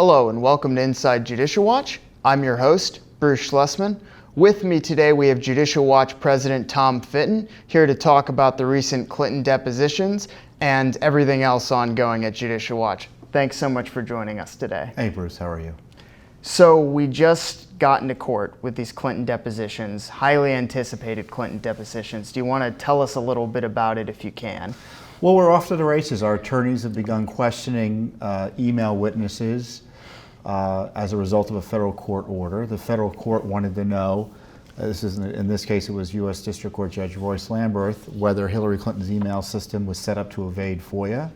Hello and welcome to Inside Judicial Watch. I'm your host, Bruce Schlesman. With me today we have Judicial Watch President Tom Fitton here to talk about the recent Clinton depositions and everything else ongoing at Judicial Watch. Thanks so much for joining us today. Hey Bruce, how are you? So we just got into court with these Clinton depositions, highly anticipated Clinton depositions. Do you want to tell us a little bit about it if you can? Well, we're off to the races. Our attorneys have begun questioning email witnesses as a result of a federal court order. The federal court wanted to know, in this case it was U.S. District Court Judge Royce Lamberth, whether Hillary Clinton's email system was set up to evade FOIA,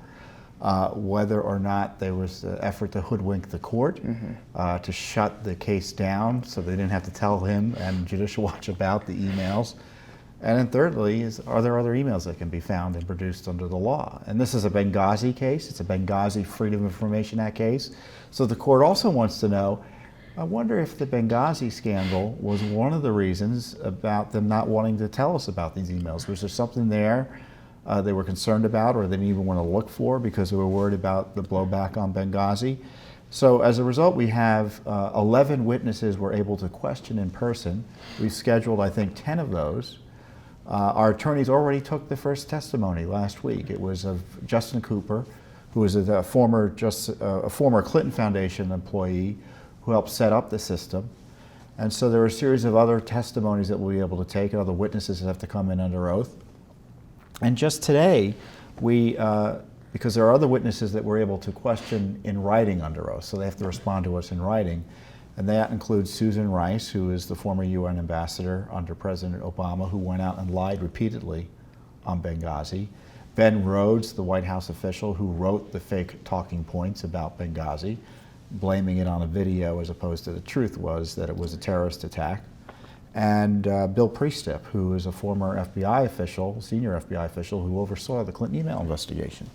whether or not there was an effort to hoodwink the court, to shut the case down so they didn't have to tell him and Judicial Watch about the emails. And then thirdly, are there other emails that can be found and produced under the law? And this is a Benghazi case. It's a Benghazi Freedom of Information Act case. So the court also wants to know, I wonder if the Benghazi scandal was one of the reasons about them not wanting to tell us about these emails. Was there something there they were concerned about or they didn't even want to look for because they were worried about the blowback on Benghazi? So as a result, we have 11 witnesses we're able to question in person. We've scheduled, I think, 10 of those. Our attorneys already took the first testimony last week. It was of Justin Cooper, who was a former Clinton Foundation employee who helped set up the system. And so there are a series of other testimonies that we'll be able to take, and other witnesses that have to come in under oath. And just today, because there are other witnesses that we're able to question in writing under oath, so they have to respond to us in writing. And that includes Susan Rice, who is the former UN ambassador under President Obama, who went out and lied repeatedly on Benghazi. Ben Rhodes, the White House official who wrote the fake talking points about Benghazi, blaming it on a video as opposed to the truth was that it was a terrorist attack. And Bill Priestep, who is a former FBI official, senior FBI official, who oversaw the Clinton email investigation.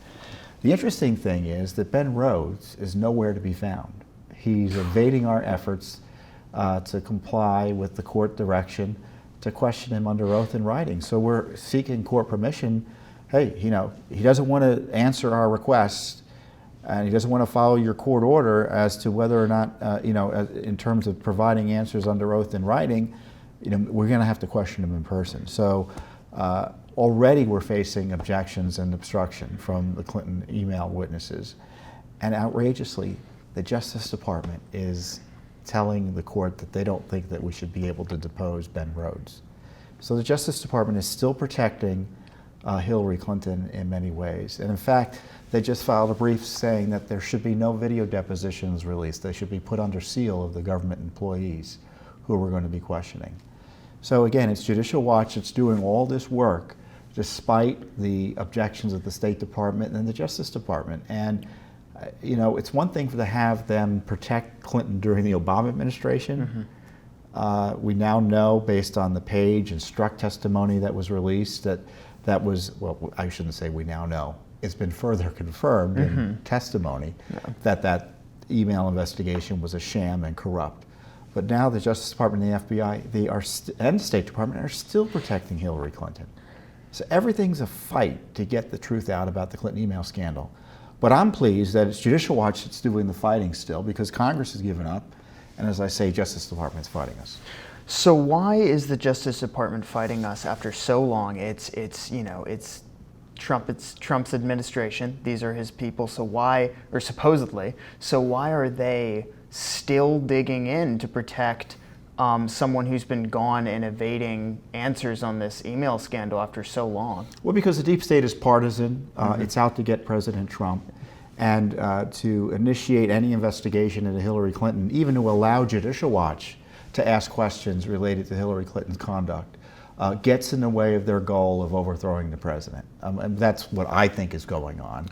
The interesting thing is that Ben Rhodes is nowhere to be found. He's evading our efforts to comply with the court direction to question him under oath in writing. So we're seeking court permission. Hey, he doesn't want to answer our requests, and he doesn't want to follow your court order as to whether or not, in terms of providing answers under oath in writing, we're going to have to question him in person. So already we're facing objections and obstruction from the Clinton email witnesses, and outrageously, the Justice Department is telling the court that they don't think that we should be able to depose Ben Rhodes. So the Justice Department is still protecting Hillary Clinton in many ways. And in fact, they just filed a brief saying that there should be no video depositions released. They should be put under seal of the government employees who we're going to be questioning. So again, it's Judicial Watch that's doing all this work despite the objections of the State Department and the Justice Department. And it's one thing to have them protect Clinton during the Obama administration. We now know, based on the Page and Strzok testimony that was released, that was, well, I shouldn't say we now know. It's been further confirmed in testimony that email investigation was a sham and corrupt. But now the Justice Department and the FBI, and the State Department are still protecting Hillary Clinton. So everything's a fight to get the truth out about the Clinton email scandal. But I'm pleased that it's Judicial Watch that's doing the fighting still, because Congress has given up, and as I say, Justice Department's fighting us. So why is the Justice Department fighting us after so long? It's Trump's administration. These are his people. So why, or supposedly, why are they still digging in to protect someone who's been gone and evading answers on this email scandal after so long? Well, because the deep state is partisan. It's out to get President Trump, and to initiate any investigation into Hillary Clinton, even to allow Judicial Watch to ask questions related to Hillary Clinton's conduct, gets in the way of their goal of overthrowing the president. And that's what I think is going on.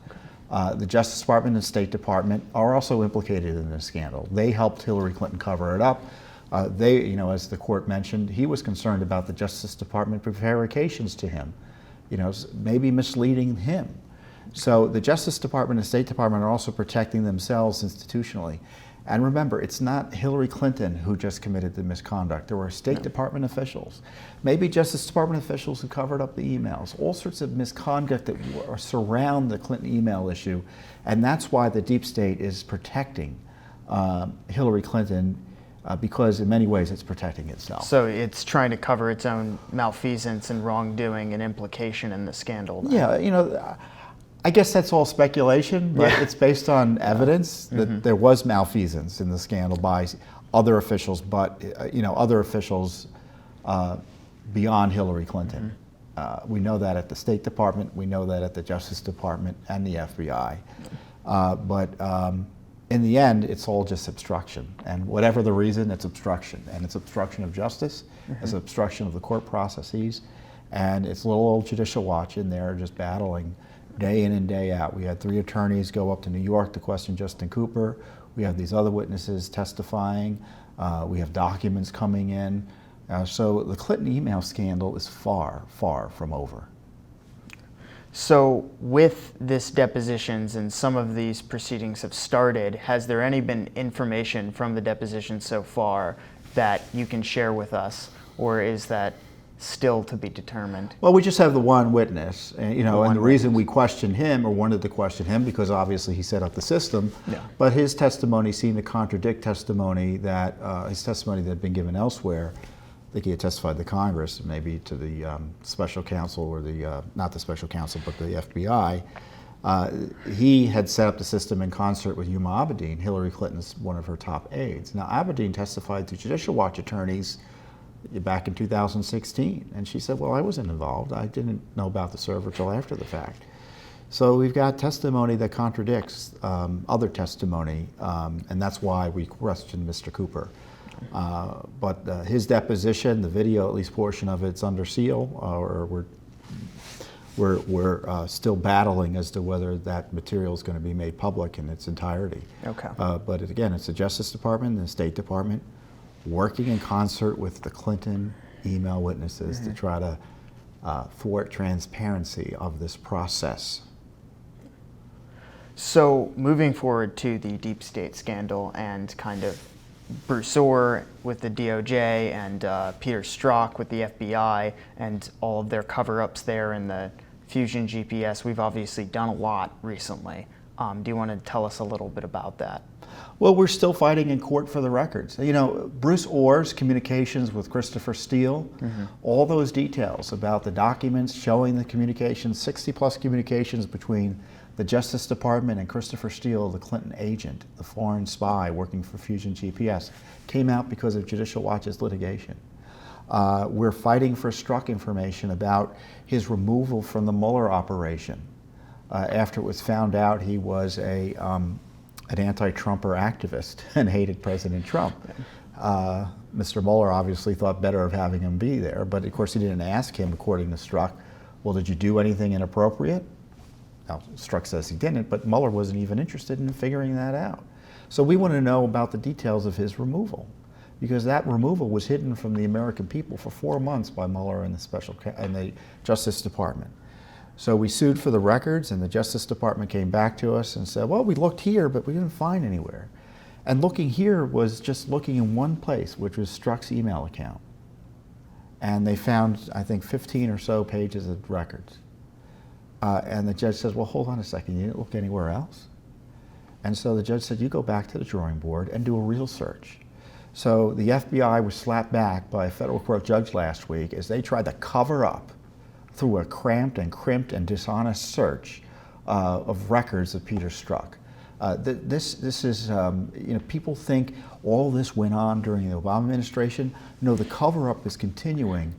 The Justice Department and State Department are also implicated in this scandal. They helped Hillary Clinton cover it up. As the court mentioned, he was concerned about the Justice Department prevarications to him, maybe misleading him. So the Justice Department and State Department are also protecting themselves institutionally. And remember, it's not Hillary Clinton who just committed the misconduct. There were State Department officials, maybe Justice Department officials who covered up the emails, all sorts of misconduct that surround the Clinton email issue. And that's why the deep state is protecting Hillary Clinton because in many ways it's protecting itself. So it's trying to cover its own malfeasance and wrongdoing and implication in the scandal. Then. Yeah, you know, I guess that's all speculation, but it's based on evidence that there was malfeasance in the scandal by other officials, but you know, other officials beyond Hillary Clinton. We know that at the State Department, we know that at the Justice Department and the FBI. But in the end, it's all just obstruction. And whatever the reason, it's obstruction. And it's obstruction of justice, it's obstruction of the court processes, and it's little old Judicial Watch in there just battling day in and day out. We had 3 attorneys go up to New York to question Justin Cooper. We have these other witnesses testifying. We have documents coming in. So the Clinton email scandal is far, far from over. So with this depositions and some of these proceedings have started, has there been information from the depositions so far that you can share with us, or is that still to be determined? Well, we just have the one witness, you know, and the reason we questioned him or wanted to question him because obviously he set up the system, but his testimony seemed to contradict testimony that his testimony that had been given elsewhere. I think he had testified to Congress, maybe to the special counsel or the, not the special counsel, but the FBI. He had set up the system in concert with Huma Abedin, Hillary Clinton's one of her top aides. Now, Abedin testified to Judicial Watch attorneys back in 2016, and she said, well, I wasn't involved. I didn't know about the server till after the fact. So we've got testimony that contradicts other testimony, and that's why we questioned Mr. Cooper. But his deposition, the video, at least portion of it's under seal, or we're still battling as to whether that material is going to be made public in its entirety. Okay. But again, it's the Justice Department and the State Department working in concert with the Clinton email witnesses to try to thwart transparency of this process. So moving forward to the deep state scandal and kind of Bruce Orr with the DOJ and Peter Strzok with the FBI and all of their cover-ups there in the Fusion GPS, we've obviously done a lot recently. Do you want to tell us a little bit about that? Well, we're still fighting in court for the records. You know, Bruce Orr's communications with Christopher Steele, all those details about the documents showing the communications, 60-plus communications between the Justice Department and Christopher Steele, the Clinton agent, the foreign spy working for Fusion GPS, came out because of Judicial Watch's litigation. We're fighting for Strzok information about his removal from the Mueller operation after it was found out he was an anti-Trumper activist and hated President Trump. Mr. Mueller obviously thought better of having him be there, but of course he didn't ask him, according to Strzok, well, did you do anything inappropriate? Now, Strzok says he didn't, but Mueller wasn't even interested in figuring that out. So we want to know about the details of his removal, because that removal was hidden from the American people for 4 months by Mueller and the Justice Department. So we sued for the records, and the Justice Department came back to us and said, well, we looked here, but we didn't find anywhere. And looking here was just looking in one place, which was Strzok's email account. And they found, I think, 15 or so pages of records. And the judge says, well, hold on a second, you didn't look anywhere else? And so the judge said, you go back to the drawing board and do a real search. So the FBI was slapped back by a federal court judge last week as they tried to cover up through a cramped and crimped and dishonest search of records of Peter Strzok. This is, you know, people think all this went on during the Obama administration. No, the cover-up is continuing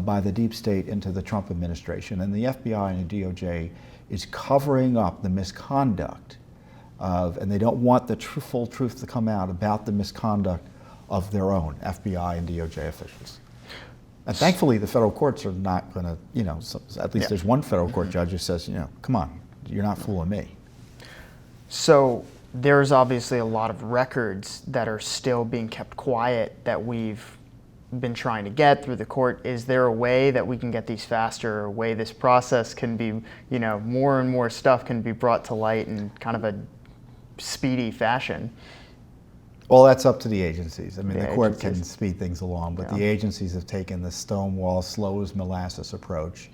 by the deep state into the Trump administration, and the FBI and the DOJ is covering up the misconduct of, and they don't want the full truth to come out about the misconduct of their own FBI and DOJ officials. And thankfully, the federal courts are not going to, you know, at least there's one federal court judge who says, you know, come on, you're not fooling me. So there's obviously a lot of records that are still being kept quiet that we've been trying to get through the court. Is there a way that we can get these faster, or a way this process can be, you know, more and more stuff can be brought to light in kind of a speedy fashion? Well, that's up to the agencies. I mean, the court agencies can speed things along, but the agencies have taken the Stonewall, slow as molasses approach.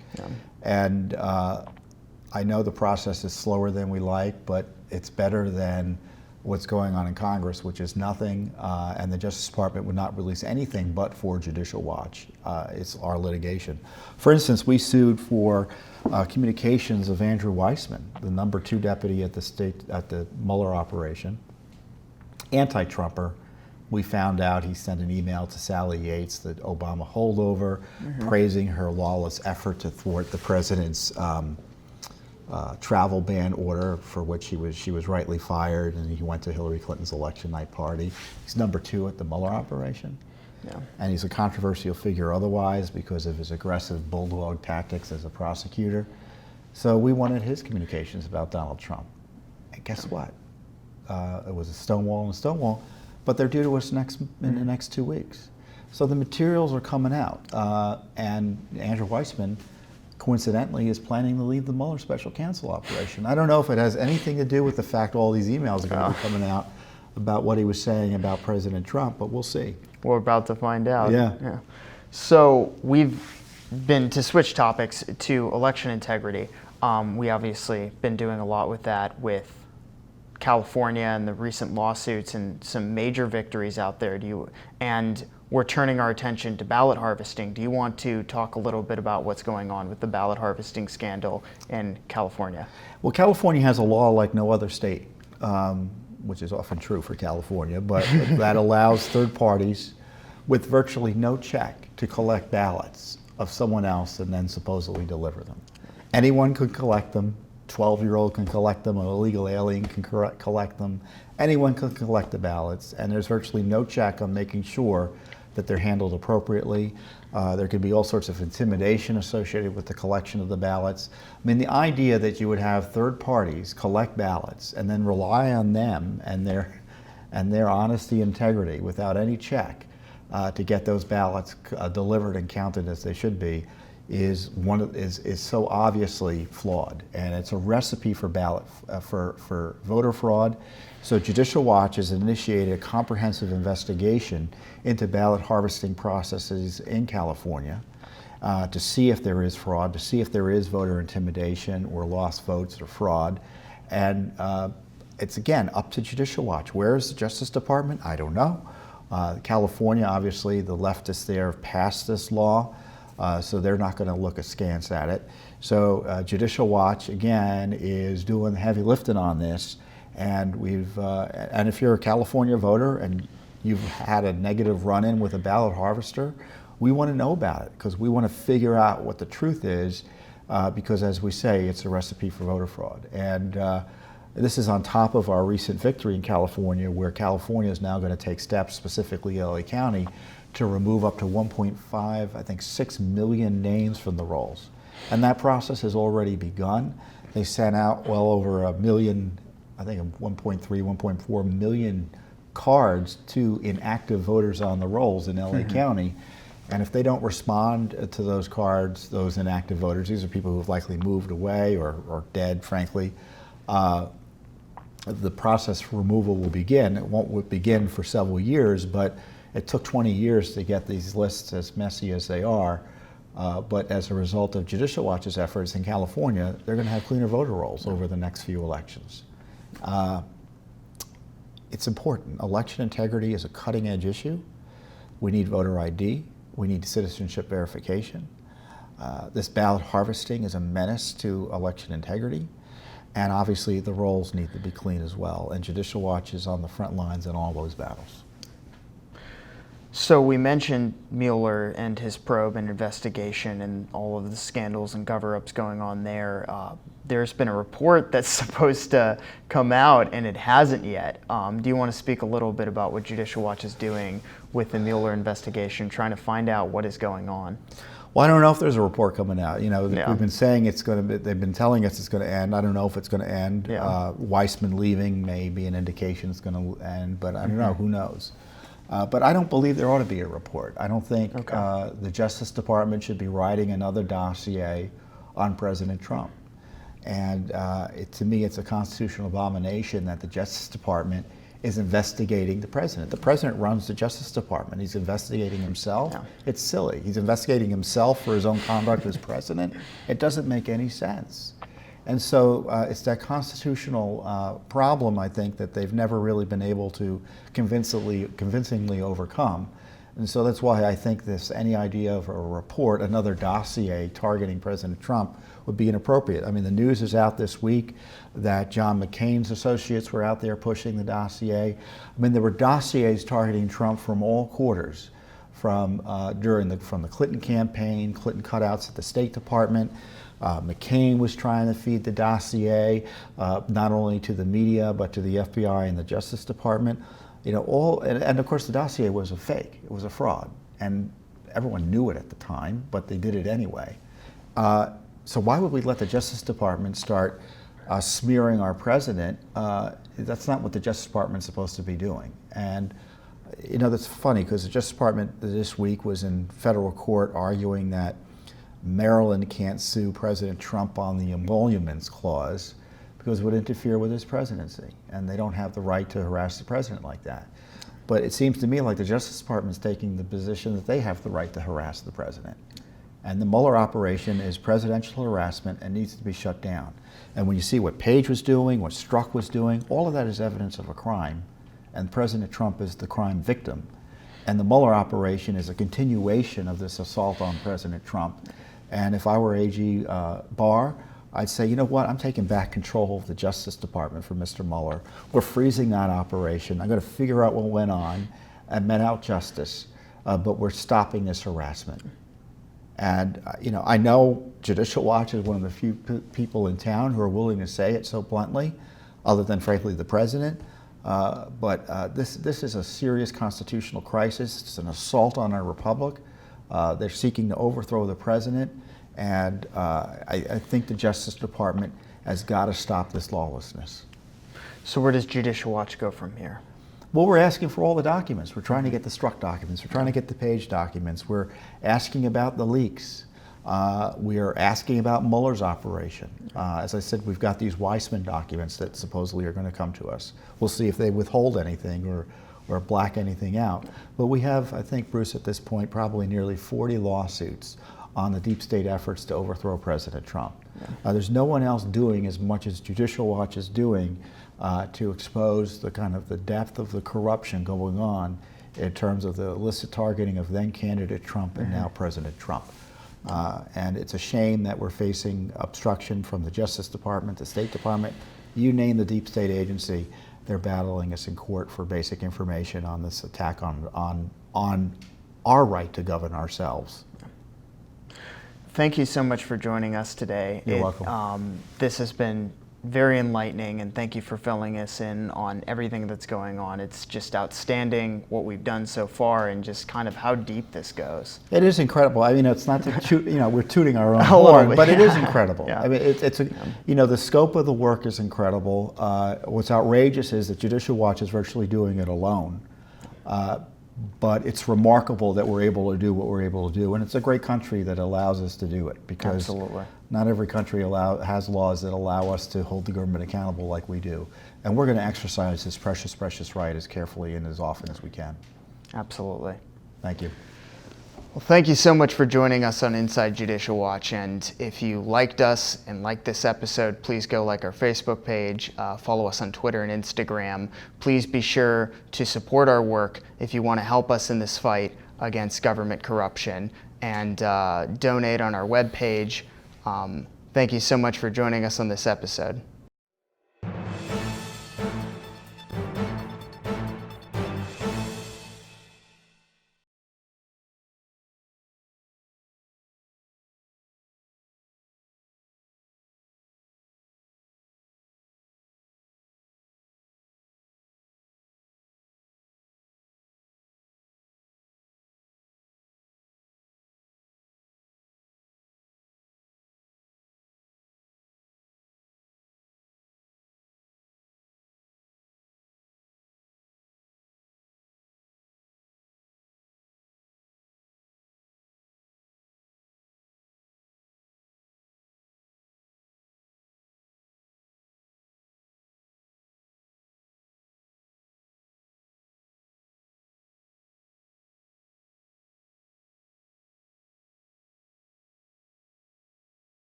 And I know the process is slower than we like, but it's better than what's going on in Congress, which is nothing, and the Justice Department would not release anything but for Judicial Watch. It's our litigation. For instance, we sued for communications of Andrew Weissman, the number 2 deputy at the Mueller operation, anti-Trumper. We found out he sent an email to Sally Yates, the Obama holdover, praising her lawless effort to thwart the president's travel ban order, for which she was rightly fired, and he went to Hillary Clinton's election night party. He's number 2 at the Mueller operation. Yeah. And he's a controversial figure otherwise because of his aggressive bulldog tactics as a prosecutor. So we wanted his communications about Donald Trump. And guess what? It was a stonewall and a stonewall, but they're due to us in the next 2 weeks. So the materials are coming out, and Andrew Weissman, coincidentally, is planning to leave the Mueller special counsel operation. I don't know if it has anything to do with the fact all these emails are going to be coming out about what he was saying about President Trump, but we'll see. We're about to find out. Yeah. So we've been, to switch topics, to election integrity. We obviously been doing a lot with that with California and the recent lawsuits and some major victories out there. And we're turning our attention to ballot harvesting. Do you want to talk a little bit about what's going on with the ballot harvesting scandal in California? Well, California has a law like no other state, which is often true for California, but that allows third parties with virtually no check to collect ballots of someone else and then supposedly deliver them. Anyone could collect them. 12-year-old can collect them, an illegal alien can collect them. Anyone can collect the ballots, and there's virtually no check on making sure that they're handled appropriately. There could be all sorts of intimidation associated with the collection of the ballots. I mean, the idea that you would have third parties collect ballots and then rely on them and their honesty and integrity without any check to get those ballots delivered and counted as they should be is so obviously flawed, and it's a recipe for for voter fraud. So Judicial Watch has initiated a comprehensive investigation into ballot harvesting processes in California to see if there is fraud, to see if there is voter intimidation or lost votes or fraud, and it's again up to Judicial Watch. Where is the Justice Department? I don't know. California, obviously, the leftists there have passed this law. So they're not going to look askance at it. So Judicial Watch, again, is doing heavy lifting on this. And and if you're a California voter and you've had a negative run-in with a ballot harvester, we want to know about it because we want to figure out what the truth is because, as we say, it's a recipe for voter fraud. And this is on top of our recent victory in California, where California is now going to take steps, specifically LA County, to remove up to 6 million names from the rolls. And that process has already begun. They sent out well over 1 million, I think 1.3, 1.4 million cards to inactive voters on the rolls in LA County. And if they don't respond to those cards, those inactive voters, these are people who've likely moved away or dead, frankly, the process for removal will begin. It won't begin for several years, but it took 20 years to get these lists as messy as they are, but as a result of Judicial Watch's efforts in California, they're going to have cleaner voter rolls over the next few elections. It's important. Election integrity is a cutting-edge issue. We need voter ID. We need citizenship verification. This ballot harvesting is a menace to election integrity, and obviously the rolls need to be clean as well, and Judicial Watch is on the front lines in all those battles. So we mentioned Mueller and his probe and investigation and all of the scandals and cover-ups going on there. There's been a report that's supposed to come out and it hasn't yet. Do you want to speak a little bit about what Judicial Watch is doing with the Mueller investigation, trying to find out what is going on? Well, I don't know if there's a report coming out. You know, we've been saying it's going to be, they've been telling us it's going to end. I don't know if it's going to end. Yeah. Weissman leaving may be an indication it's going to end, but I don't know, who knows? But I don't believe there ought to be a report. I don't think the Justice Department should be writing another dossier on President Trump. And to me, it's a constitutional abomination that the Justice Department is investigating the president. The president runs the Justice Department. He's investigating himself. Yeah. It's silly. He's investigating himself for his own conduct as president. It doesn't make any sense. And so it's that constitutional problem, I think, that they've never really been able to convincingly overcome. And so that's why I think any idea of a report, another dossier targeting President Trump, would be inappropriate. I mean, the news is out this week that John McCain's associates were out there pushing the dossier. I mean, there were dossiers targeting Trump from all quarters, from the Clinton campaign, Clinton cutouts at the State Department. McCain was trying to feed the dossier not only to the media but to the FBI and the Justice Department. You know, and of course the dossier was a fake. It was a fraud, and everyone knew it at the time, but they did it anyway. So why would we let the Justice Department start smearing our president? That's not what the Justice Department's supposed to be doing. And you know, that's funny because the Justice Department this week was in federal court arguing that Maryland can't sue President Trump on the emoluments clause because it would interfere with his presidency, and they don't have the right to harass the president like that. But it seems to me like the Justice Department is taking the position that they have the right to harass the president. And the Mueller operation is presidential harassment and needs to be shut down. And when you see what Page was doing, what Strzok was doing, all of that is evidence of a crime, and President Trump is the crime victim. And the Mueller operation is a continuation of this assault on President Trump. And if I were AG Barr, I'd say, you know what, I'm taking back control of the Justice Department for Mr. Mueller. We're freezing that operation. I'm going to figure out what went on and met out justice, but we're stopping this harassment. And you know, I know Judicial Watch is one of the few people in town who are willing to say it so bluntly, other than, frankly, the president. But this is a serious constitutional crisis. It's an assault on our republic. They're seeking to overthrow the president. And I think the Justice Department has got to stop this lawlessness. So where does Judicial Watch go from here? Well, we're asking for all the documents. We're trying to get the Strzok documents. We're trying to get the Page documents. We're asking about the leaks. We are asking about Mueller's operation. As I said, we've got these Weissman documents that supposedly are going to come to us. We'll see if they withhold anything or black anything out. But we have, I think, Bruce, at this point, probably nearly 40 lawsuits on the deep state efforts to overthrow President Trump. Yeah. There's no one else doing as much as Judicial Watch is doing to expose the kind of the depth of the corruption going on in terms of the illicit targeting of then candidate Trump and now President Trump. And it's a shame that we're facing obstruction from the Justice Department, the State Department. You name the deep state agency, they're battling us in court for basic information on this attack on our right to govern ourselves. Thank you so much for joining us today. You're welcome. This has been very enlightening, and thank you for filling us in on everything that's going on. It's just outstanding what we've done so far and just kind of how deep this goes. It is incredible. I mean, it's not to toot, you know, we're tooting our own horn, but it is incredible. Yeah. I mean, you know, the scope of the work is incredible. What's outrageous is that Judicial Watch is virtually doing it alone. But it's remarkable that we're able to do what we're able to do, and it's a great country that allows us to do it, because Absolutely. Not every country has laws that allow us to hold the government accountable like we do. And we're going to exercise this precious, precious right as carefully and as often as we can. Absolutely. Thank you. Well, thank you so much for joining us on Inside Judicial Watch. And if you liked us and liked this episode, please go like our Facebook page, follow us on Twitter and Instagram. Please be sure to support our work if you want to help us in this fight against government corruption, and donate on our webpage. Thank you so much for joining us on this episode.